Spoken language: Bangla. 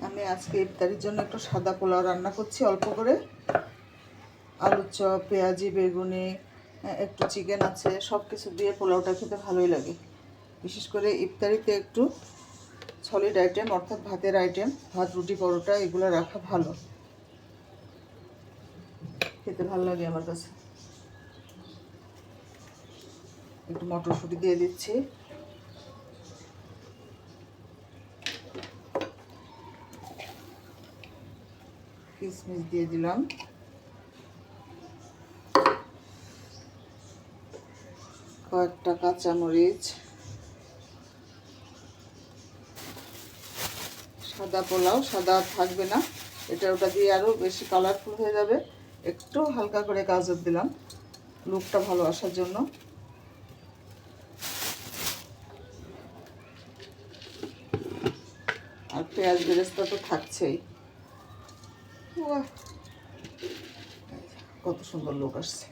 আমি আজকে ইফতারির জন্য একটু সাদা পোলাও রান্না করছি অল্প করে। আলুর চপ, পেঁয়াজি, বেগুনি, একটু চিকেন আছে, সব কিছু দিয়ে পোলাওটা খেতে ভালোই লাগে। বিশেষ করে ইফতারিতে একটু সলিড আইটেম অর্থাৎ ভাতের আইটেম, ভাত, রুটি, পরোটা এগুলো রাখা ভালো, খেতে ভালো লাগে আমার কাছে। একটু মটরশুঁটি দিয়ে দিচ্ছি, কিশমিশ দিয়ে দিলাম, কয়েকটা কাঁচামরিচ। সাদা পোলাও সাদা থাকবে না, এটা ওটা দিয়ে আরও বেশি কালারফুল হয়ে যাবে। একটু হালকা করে গাজর দিলাম লুকটা ভালো আসার জন্য। আর পেঁয়াজ বেরেস্তা তো থাকছেই। কত সুন্দর লুক আসছে।